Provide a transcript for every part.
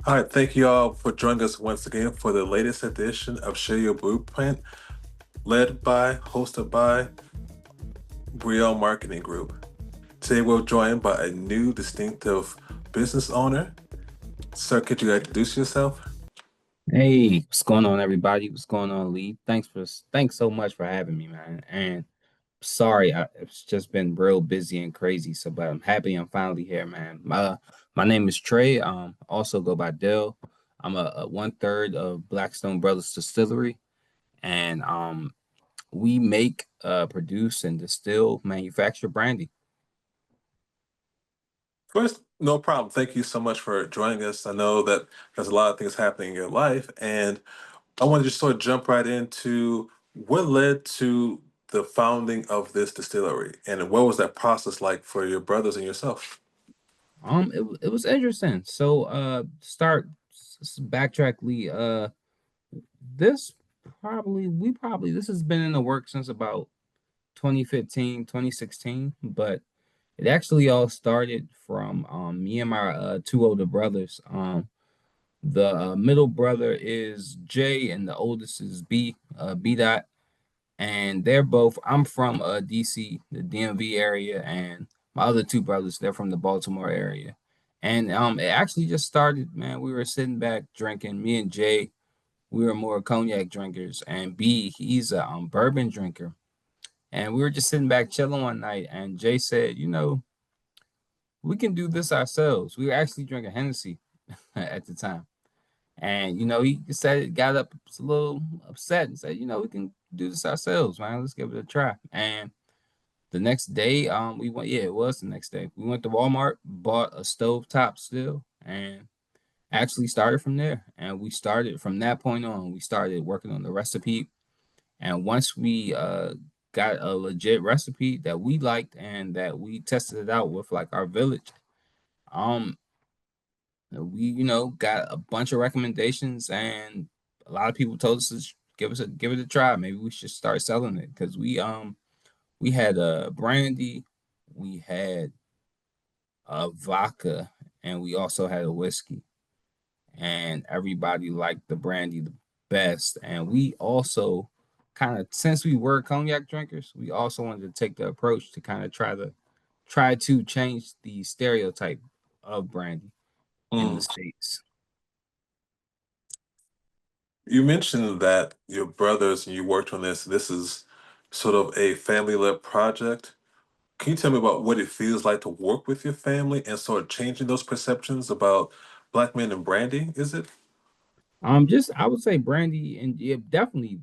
All right, thank you all for joining us once again for the latest edition of Share Your Blueprint, hosted by Brielle Marketing Group. Today we're joined by a new distinctive business owner. Sir, could you introduce yourself? Hey, what's going on, everybody? What's going on, Lee? Thanks so much for having me, man. And sorry, it's just been real busy and crazy. But I'm happy I'm finally here, man. My name is Trey. Also go by Dill. I'm a one third of Blackstone Brothers Distillery, and we make, produce, and distill, manufacture brandy. First, no problem. Thank you so much for joining us. I know that there's a lot of things happening in your life, and I want to just sort of jump right into what led to the founding of this distillery, and what was that process like for your brothers and yourself? It was interesting. So, backtrack, Lee. This this has been in the works since about 2015, 2016, but it actually all started from me and my two older brothers. The middle brother is J and the oldest is B dot, and they're both I'm from DC, the DMV area, and my other two brothers, they're from the Baltimore area. And it actually just started, man. We were sitting back drinking, me and Jay, we were more cognac drinkers, and B, he's a bourbon drinker. And we were just sitting back chilling one night, and Jay said, we can do this ourselves. We were actually drinking Hennessy at the time. And, he said, got up a little upset and said, we can do this ourselves, man. Let's give it a try. And the next day, we went, yeah, it was the next day. We went to Walmart, bought a stovetop still, and actually started from there. And we started from that point on, we started working on the recipe. And once we got a legit recipe that we liked and that we tested it out with like our village, um, we got a bunch of recommendations, and a lot of people told us to give it a try. Maybe we should start selling it because we had a brandy, we had a vodka, and we also had a whiskey, and everybody liked the brandy the best. And we also kind of, since we were cognac drinkers, we also wanted to take the approach to kind of try to change the stereotype of brandy in the Mm. States. You mentioned that your brothers and you worked on this. This is sort of a family-led project. Can you tell me about what it feels like to work with your family and sort of changing those perceptions about black men and brandy? Is it? Just I would say brandy and yeah, definitely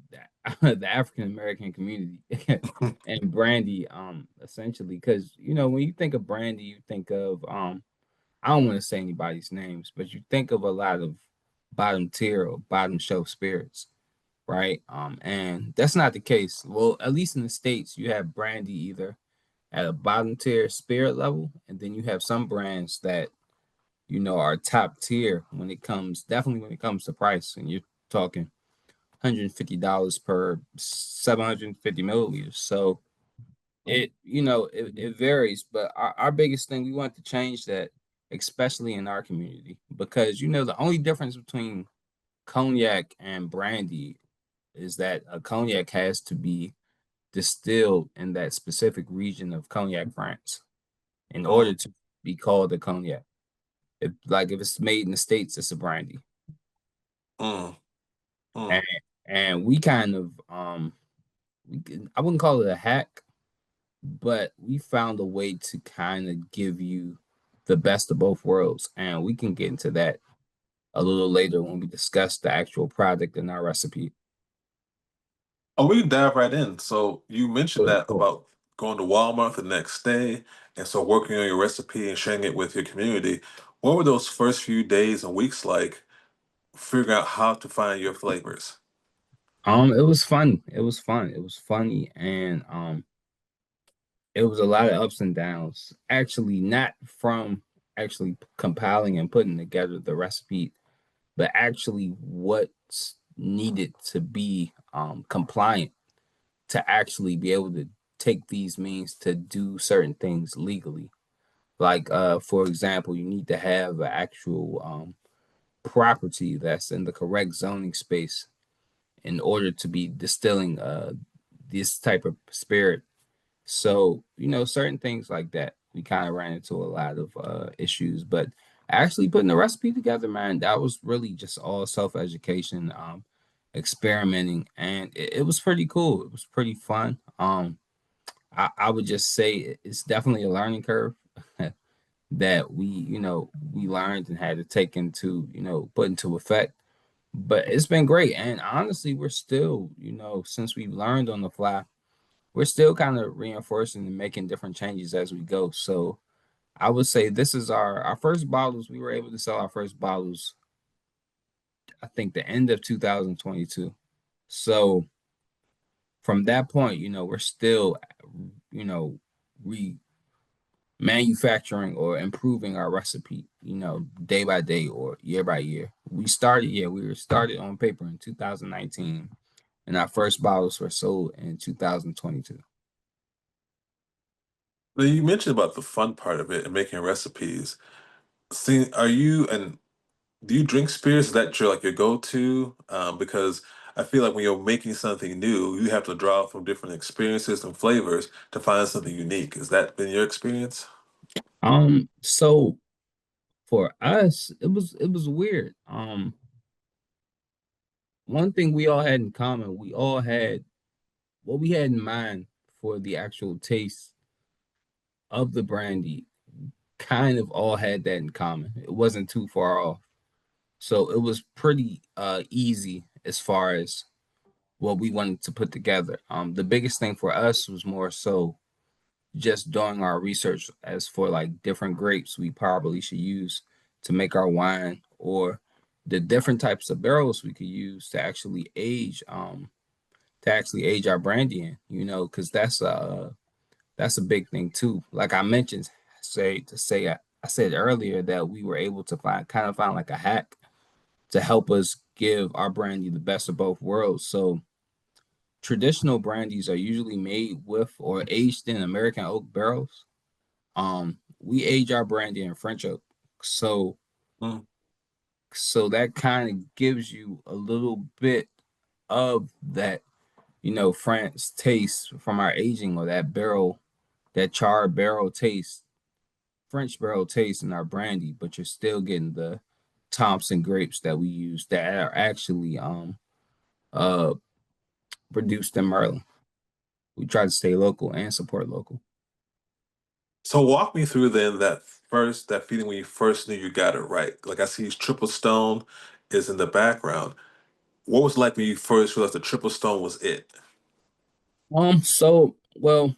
the African American community and brandy, essentially, because when you think of brandy, you think of I don't want to say anybody's names, but you think of a lot of bottom tier or bottom shelf spirits, right? And that's not the case. Well, at least in the States, you have brandy either at a bottom tier spirit level, and then you have some brands that are top tier definitely when it comes to price, and you're talking $150 per 750 milliliters. So it varies, but our biggest thing, we want to change that, especially in our community, because the only difference between cognac and brandy is that a cognac has to be distilled in that specific region of Cognac, France, in order Mm, to be called a cognac. If it's made in the States, it's a brandy. mm, And mm. we kind of I wouldn't call it a hack, but we found a way to kind of give you the best of both worlds. And we can get into that a little later when we discuss the actual product in our recipe. Oh, we can dive right in. So you mentioned Cool, that cool. about going to Walmart the next day and so working on your recipe and sharing it with your community. What were those first few days and weeks like figuring out how to find your flavors? It was fun. It was fun. It was funny, and it was a lot of ups and downs. Actually, not from actually compiling and putting together the recipe, but actually what's needed to be compliant to actually be able to take these means to do certain things legally. Like, for example, you need to have an actual property that's in the correct zoning space in order to be distilling this type of spirit. So, certain things like that, we kind of ran into a lot of issues. But actually putting the recipe together, man, that was really just all self-education, experimenting, and it was pretty cool. It was pretty fun. I would just say it's definitely a learning curve that we learned and had to take into, put into effect. But it's been great. And honestly, we're still, since we've learned on the fly, we're still kind of reinforcing and making different changes as we go. So I would say this is our first bottles. We were able to sell our first bottles, I think, the end of 2022. So from that point, we're still, you know, re manufacturing or improving our recipe, day by day or year by year. We were started on paper in 2019, and our first bottles were sold in 2022. Now, you mentioned about the fun part of it and making recipes. See, are you and do you drink spirits? Is that your like your go-to? Because I feel like when you're making something new, you have to draw from different experiences and flavors to find something unique. Has that been your experience? So for us, it was weird. One thing we all had in common, we all had what we had in mind for the actual taste of the brandy, kind of all had that in common. It wasn't too far off. So it was pretty easy as far as what we wanted to put together. The biggest thing for us was more so just doing our research as for like different grapes we probably should use to make our wine, or the different types of barrels we could use to actually age our brandy in, because that's a big thing too. Like I mentioned, I said earlier that we were able to find like a hack to help us give our brandy the best of both worlds. So traditional brandies are usually made with or aged in American oak barrels. We age our brandy in French oak. So Mm. so that kind of gives you a little bit of that, France taste from our aging, or that barrel, that charred barrel taste, French barrel taste in our brandy, but you're still getting the Thompson grapes that we use that are actually uh produced in Maryland. We try to stay local and support local. So walk me through then that feeling when you first knew you got it right. Like I see Triple Stone is in the background. What was it like when you first realized the Triple Stone was it? So well,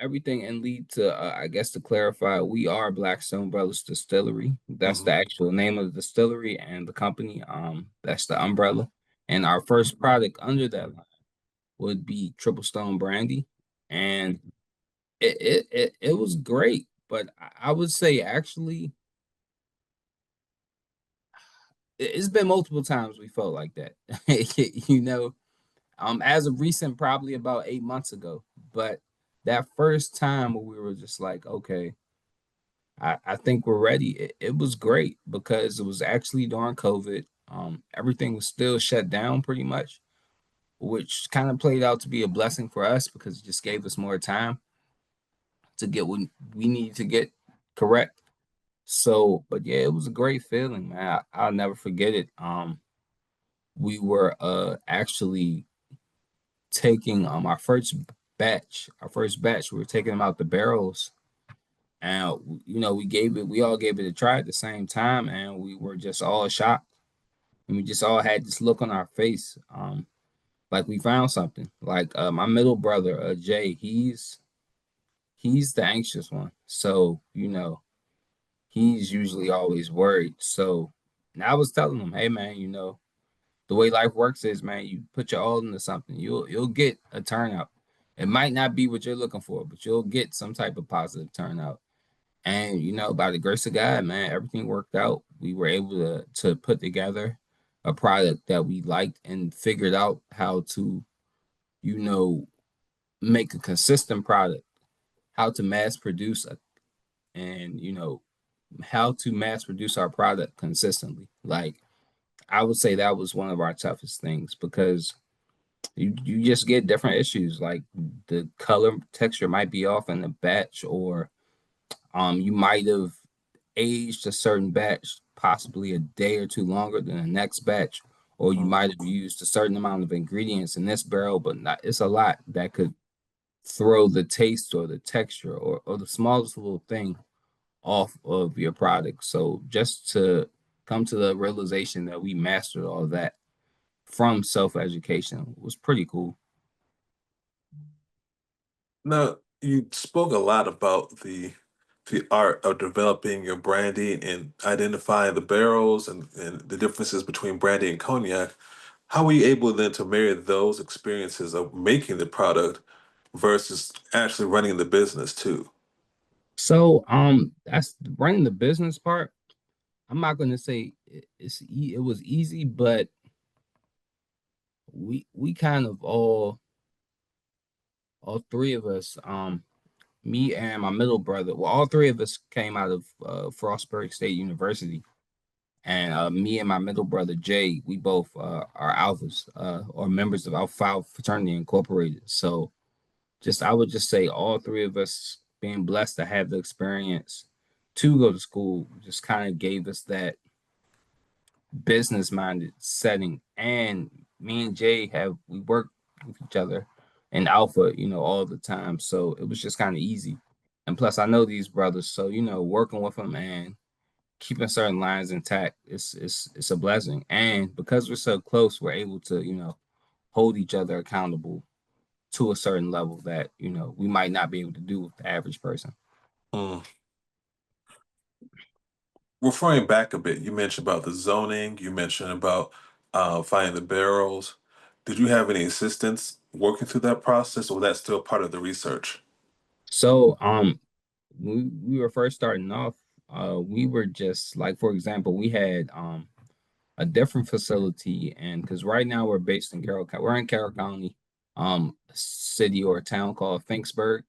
everything and lead to I guess to clarify, we are Blackstone Brothers Distillery. That's the Hmm. actual name of the distillery and the company. That's the umbrella. And our first product under that line would be Triple Stone Brandy. And it was great. But I would say actually it's been multiple times we felt like that. As of recent, probably about 8 months ago. But that first time where we were just like, okay, I think we're ready. It was great because it was actually during COVID. Everything was still shut down pretty much, which kind of played out to be a blessing for us because it just gave us more time to get what we needed to get correct. So, but yeah, it was a great feeling, man. I'll never forget it. We were actually taking our first batch, we were taking them out the barrels, and we all gave it a try at the same time, and we were just all shocked, and we just all had this look on our face, like we found something. Like my middle brother, Jay, he's the anxious one, so he's usually always worried. So, and I was telling him, hey man, the way life works is, man, you put your all into something, you'll get a turnout. It might not be what you're looking for, but you'll get some type of positive turnout. And by the grace of God, man, everything worked out. We were able to put together a product that we liked and figured out how to, you know, make a consistent product, how to mass produce and how to mass produce our product consistently. Like I would say that was one of our toughest things because you just get different issues. Like the color texture might be off in the batch, or you might have aged a certain batch possibly a day or two longer than the next batch, or you Mm. might have used a certain amount of ingredients in this barrel, but not, it's a lot that could throw the taste or the texture or the smallest little thing off of your product. So just to come to the realization that we mastered all that from self-education was pretty cool. Now, you spoke a lot about the art of developing your brandy and identifying the barrels and the differences between brandy and cognac. How were you able then to marry those experiences of making the product versus actually running the business too? So that's running the business part. I'm not going to say it was easy, but we kind of all three of us, me and my middle brother, well, all three of us came out of Frostburg State University, and me and my middle brother Jay, we both are alphas, or members of Alpha Phi Fraternity Incorporated. So just I would just say all three of us being blessed to have the experience to go to school just kind of gave us that business minded setting. And me and Jay have we work with each other in Alpha, all the time. So it was just kind of easy. And plus I know these brothers, so working with them and keeping certain lines intact, it's a blessing. And because we're so close, we're able to, hold each other accountable to a certain level that, we might not be able to do with the average person. Mm. Referring back a bit, you mentioned about the zoning, you mentioned about finding the barrels. Did you have any assistance working through that process, or was that still part of the research? So we were first starting off, we were just like, for example, we had a different facility, and because right now we're based in we're in Carroll County, a city or a town called Finksburg,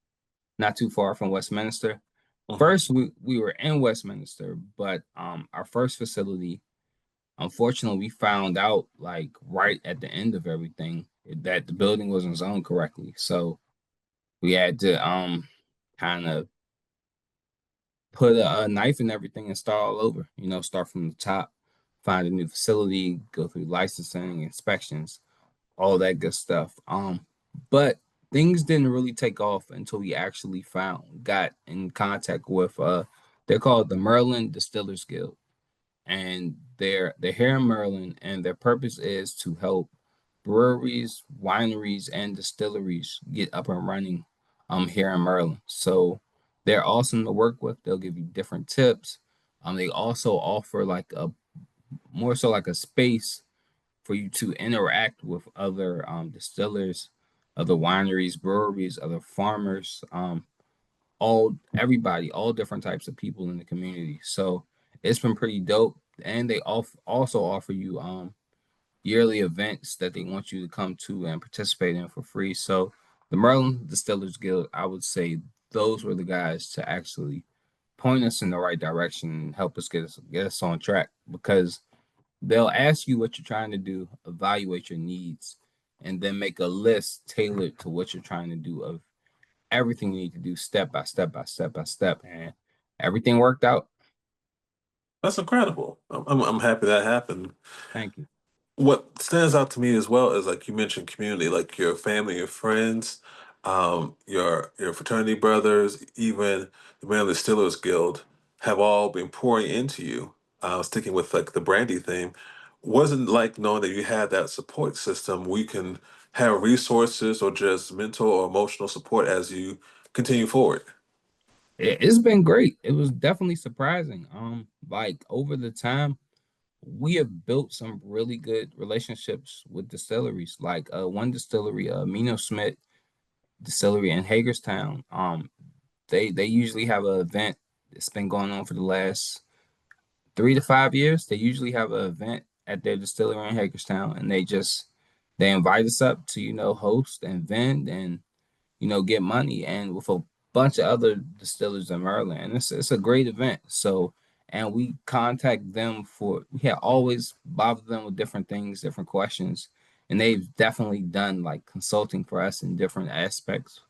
not too far from Westminster. Mhm. First, we were in Westminster, but our first facility, unfortunately, we found out like right at the end of everything that the building wasn't zoned correctly. So we had to kind of put a knife in everything and start all over. Start from the top, find a new facility, go through licensing, inspections, all that good stuff. But things didn't really take off until we actually got in contact with they're called the Maryland Distillers Guild, and they're here in Maryland, and their purpose is to help breweries, wineries, and distilleries get up and running here in Maryland. So they're awesome to work with. They'll give you different tips. They also offer like a more so like a space for you to interact with other distillers, other wineries, breweries, other farmers, all everybody, all different types of people in the community. So it's been pretty dope. And they also offer you yearly events that they want you to come to and participate in for free. So the Maryland Distillers Guild, I would say those were the guys to actually point us in the right direction and help us get us on track, because they'll ask you what you're trying to do, evaluate your needs, and then make a list tailored to what you're trying to do of everything you need to do step by step by step by step. And everything worked out. That's incredible. I'm happy that happened. Thank you. What stands out to me as well is like you mentioned community, like your family, your friends, your fraternity brothers, even the Maryland Distillers Guild have all been pouring into you. Sticking with like the brandy theme, wasn't like knowing that you had that support system. We can have resources or just mental or emotional support as you continue forward. It's been great. It was definitely surprising. Like over the time, we have built some really good relationships with distilleries. Like one distillery, Mino Smith Distillery in Hagerstown. They usually have an event. It's been going on for the last 3 to 5 years. They usually have an event at their distillery in Hagerstown, and they invite us up to host and vend and get money, and with a bunch of other distillers in Maryland. And it's a great event. So and we contact them for we had always bothered them with different things, different questions, and they've definitely done like consulting for us in different aspects.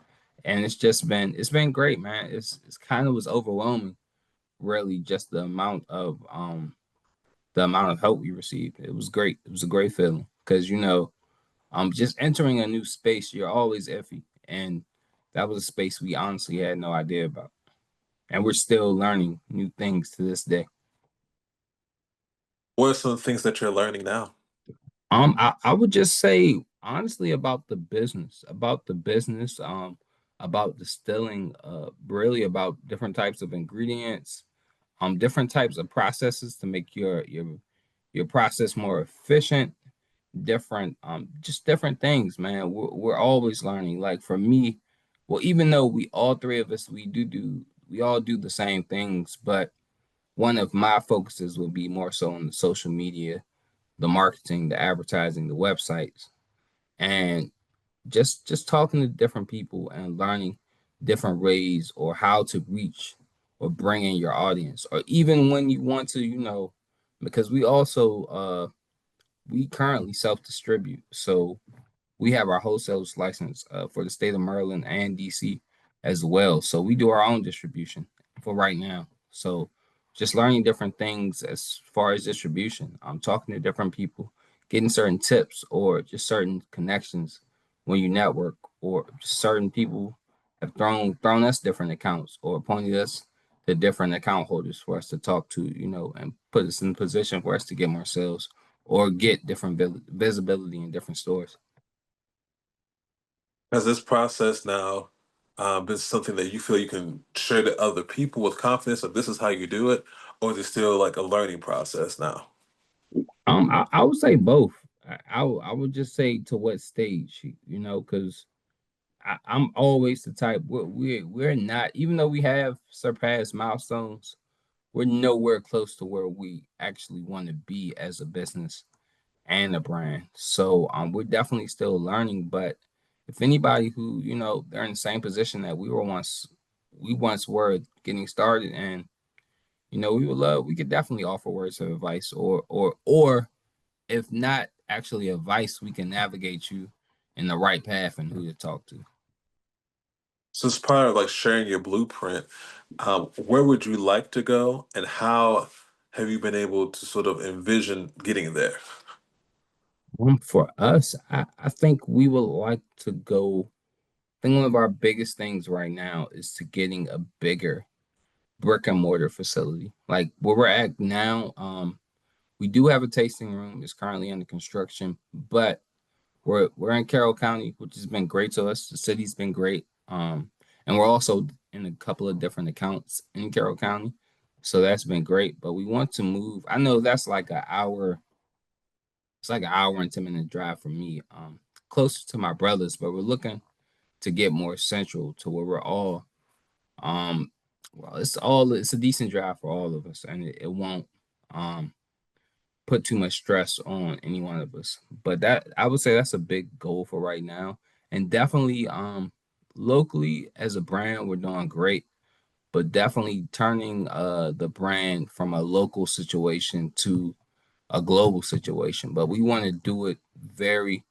And it's been great, man. It's kind of was overwhelming, really, just the amount of help we received. It was great. It was a great feeling because just entering a new space, you're always iffy, and that was a space we honestly had no idea about, and we're still learning new things to this day. What are some of the things that you're learning now? I would just say honestly about the business, about distilling, really about different types of ingredients, different types of processes to make your process more efficient, different, just different things, man. We're always learning. Like for me, well, even though we all three of us we all do the same things, but one of my focuses would be more so on the social media, the marketing, the advertising, the websites, and just talking to different people and learning different ways or how to reach or bring in your audience, or even when you want to, because we currently self-distribute. So we have our wholesale license for the state of Maryland and DC as well. So we do our own distribution for right now. So just learning different things as far as distribution. I'm talking to different people, getting certain tips or just certain connections when you network, or just certain people have thrown us different accounts or pointed us to different account holders for us to talk to, and put us in position for us to get more sales or get different visibility in different stores. Has this process now been something that you feel you can share to other people with confidence that this is how you do it, or is it still like a learning process now? I would say both. I would just say to what stage, because I'm always the type we're not, even though we have surpassed milestones, we're nowhere close to where we actually want to be as a business and a brand. So we're definitely still learning. But if anybody who, they're in the same position that we once were getting started, and we could definitely offer words of advice, or if not actually advice, we can navigate you in the right path and who to talk to. So as part of like sharing your blueprint, where would you like to go, and how have you been able to sort of envision getting there? For us, I think we would like to go. I think one of our biggest things right now is to getting a bigger brick and mortar facility. Like where we're at now, we do have a tasting room. It's currently under construction, but we're in Carroll County, which has been great to us. The city's been great. And we're also in a couple of different accounts in Carroll County. So that's been great. But we want to move. I know that's like an hour, it's like an hour and 10-minute drive from me, closer to my brothers, but we're looking to get more central to where we're all um well, it's a decent drive for all of us, and it won't um put too much stress on any one of us. But that I would say that's a big goal for right now. And definitely locally as a brand, we're doing great, but definitely turning the brand from a local situation to a global situation. But we want to do it very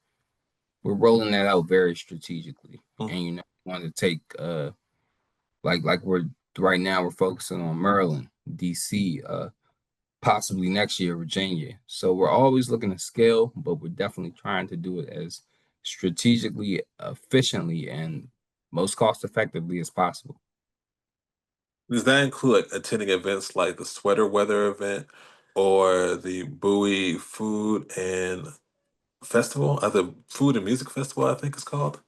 we're rolling that out very strategically. Mm. And want to take like we're right now we're focusing on Maryland, DC, possibly next year, Virginia. So we're always looking to scale, but we're definitely trying to do it as strategically, efficiently, and most cost effectively as possible. Does that include like attending events like the Sweater Weather event or the Bowie Food and Festival, the Food and Music Festival, I think it's called?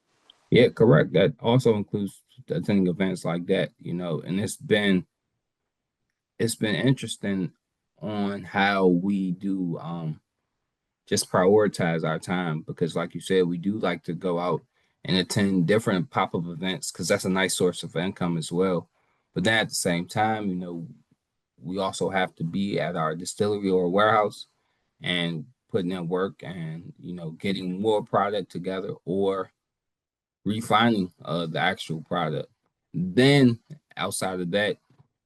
Yeah, correct. That also includes attending events like that, and it's been interesting on how we do just prioritize our time, because like you said, we do like to go out and attend different pop-up events because that's a nice source of income as well. But then at the same time, we also have to be at our distillery or warehouse and putting in work and getting more product together or refining the actual product. Then outside of that,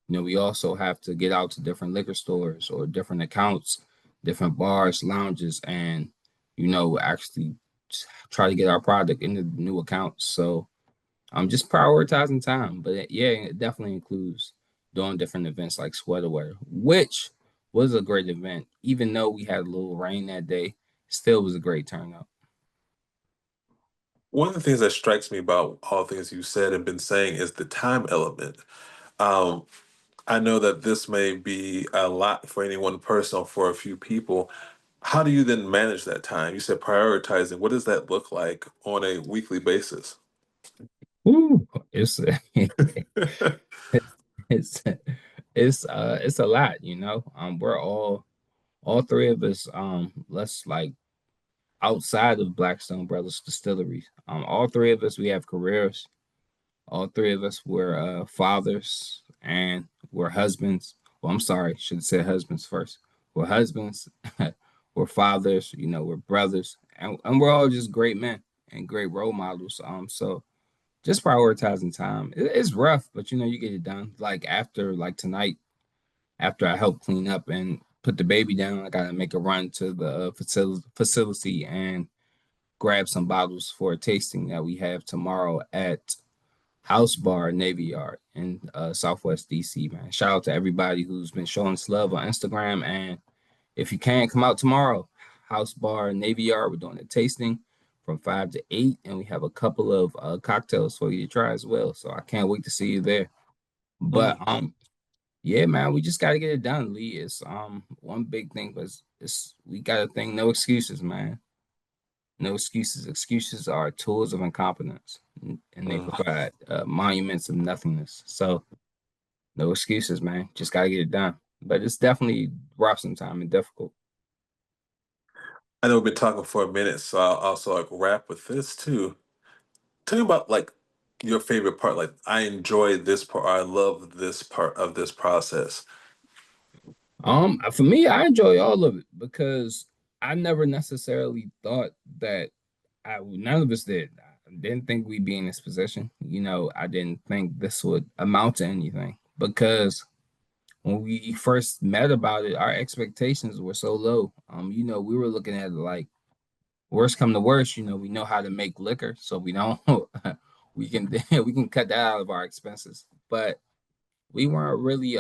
We also have to get out to different liquor stores or different accounts, different bars, lounges, and actually try to get our product into the new accounts. So I'm just prioritizing time, but yeah, it definitely includes doing different events like Sweater Weather, which was a great event. Even though we had a little rain that day, still was a great turnout. One of the things that strikes me about all things you said and been saying is the time element. Um, I know that this may be a lot for any one person or for a few people. How do you then manage that time? You said prioritizing. What does that look like on a weekly basis? Ooh, it's it's it's it's a lot, We're all three of us, let's like outside of Blackstone Brothers Distillery. All three of us we have careers. All three of us were fathers and we're husbands. Well, I'm sorry, should have said husbands first. We're husbands, we're fathers, we're brothers, and we're all just great men and great role models. So just prioritizing time. It's rough, but you get it done. Like after like tonight, after I help clean up and put the baby down, I gotta make a run to the facility and grab some bottles for a tasting that we have tomorrow at House Bar Navy Yard in Southwest DC, man. Shout out to everybody who's been showing us love on Instagram. And if you can't come out tomorrow, House Bar Navy Yard, we're doing a tasting from 5 to 8, and we have a couple of cocktails for you to try as well. So I can't wait to see you there. But Mm. yeah, man, we just gotta get it done, Lee. It's one big thing was it's we gotta think no excuses, man. No excuses. Excuses are tools of incompetence, and they Mm. provide monuments of nothingness. So, no excuses, man. Just got to get it done. But it's definitely rough sometimes and difficult. I know we've been talking for a minute, so I'll also like wrap with this too. Tell me about like your favorite part. Like I enjoy this part. Or I love this part of this process. For me, I enjoy all of it because I never necessarily thought that none of us did. I didn't think we'd be in this position. I didn't think this would amount to anything because when we first met about it, our expectations were so low. We were looking at it like worst come to worst, we know how to make liquor, so we don't we can we can cut that out of our expenses. But we weren't really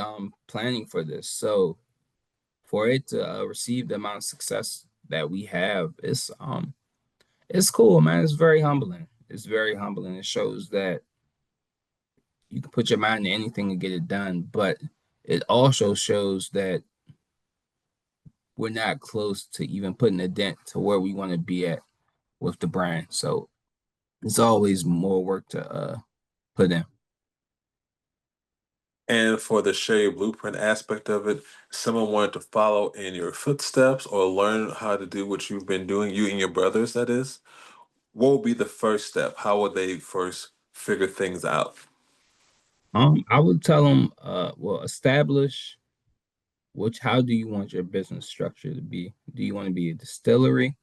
planning for this. So for it to receive the amount of success that we have, it's cool, man. It's very humbling. It's very humbling. It shows that you can put your mind to anything and get it done, but it also shows that we're not close to even putting a dent to where we want to be at with the brand. So it's always more work to put in. And for the share your blueprint aspect of it, someone wanted to follow in your footsteps or learn how to do what you've been doing, you and your brothers, that is. What would be the first step? How would they first figure things out? I would tell them, well, establish how do you want your business structure to be? Do you want to be a distillery,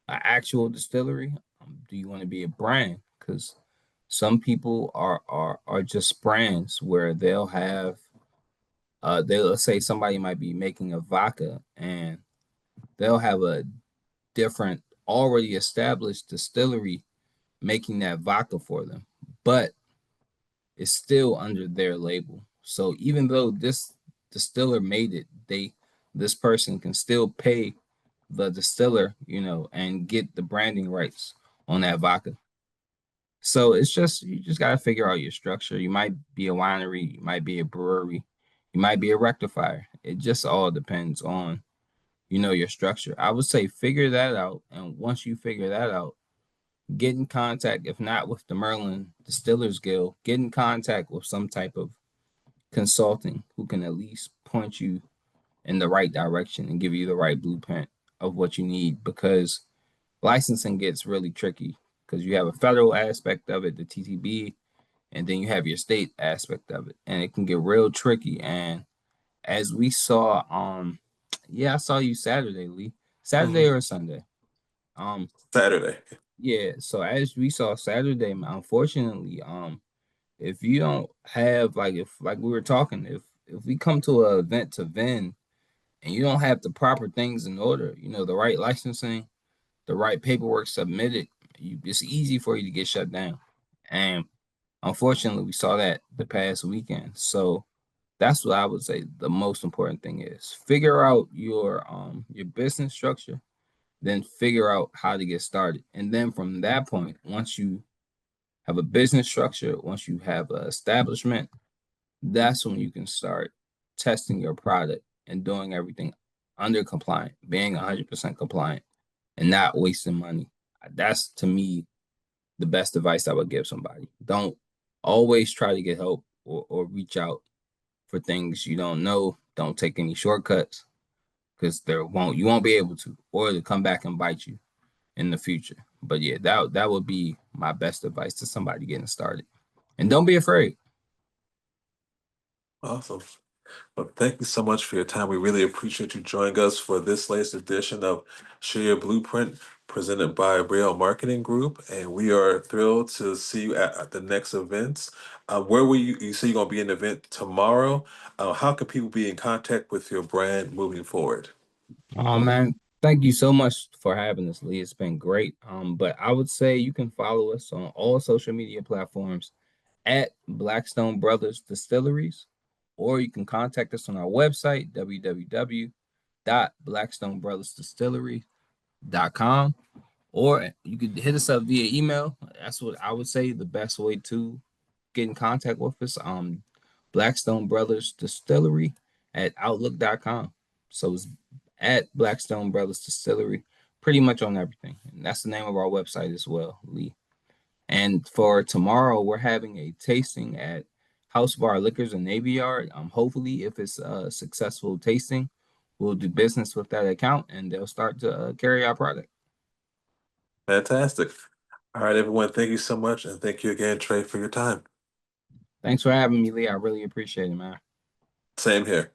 an actual distillery? Do you want to be a brand? Because some people are just brands where they'll have they'll say somebody might be making a vodka and they'll have a different already established distillery making that vodka for them, but it's still under their label. So even though this distiller made it, this person can still pay the distiller, and get the branding rights on that vodka. So it's just you just gotta figure out your structure. You might be a winery, you might be a brewery, you might be a rectifier. It just all depends on your structure. I would say figure that out, and once you figure that out, get in contact. If not with the Merlin Distillers Guild, get in contact with some type of consulting who can at least point you in the right direction and give you the right blueprint of what you need because licensing gets really tricky because you have a federal aspect of it, the TTB, and then you have your state aspect of it, and it can get real tricky. And as we saw, yeah, I saw you Saturday, Lee, Saturday Mhm. or Sunday. Um, Saturday. yeah, so as we saw Saturday, unfortunately, if you don't have like if like we were talking, if we come to an event to vend and you don't have the proper things in order, the right licensing, the right paperwork submitted, it's easy for you to get shut down. And unfortunately, we saw that the past weekend. So that's what I would say the most important thing is. Figure out your business structure, then figure out how to get started. And then from that point, once you have a business structure, once you have an establishment, that's when you can start testing your product and doing everything under compliant, being 100% compliant and not wasting money. That's to me the best advice I would give somebody. Don't always try to get help or reach out for things you don't know. Don't take any shortcuts because you won't be able to, or to come back and bite you in the future. But yeah, that would be my best advice to somebody getting started. And don't be afraid. Awesome. Well, thank you so much for your time. We really appreciate you joining us for this latest edition of Share Your Blueprint, presented by Real Marketing Group. And we are thrilled to see you at the next events. Where will you say you're going to be in the event tomorrow? How can people be in contact with your brand moving forward? Oh man, thank you so much for having us, Lee. It's been great. But I would say you can follow us on all social media platforms at Blackstone Brothers Distilleries, or you can contact us on our website, www.blackstonebrothersdistillery.com, or you could hit us up via email. That's what I would say the best way to get in contact with us. Blackstone Brothers Distillery at outlook.com. So it's at Blackstone Brothers Distillery, pretty much on everything. And that's the name of our website as well, Lee. And for tomorrow, we're having a tasting at House Bar Liquors in Navy Yard. Hopefully, if it's a successful tasting, we'll do business with that account and they'll start to carry our product. Fantastic. All right, everyone. Thank you so much. And thank you again, Trey, for your time. Thanks for having me, Lee. I really appreciate it, man. Same here.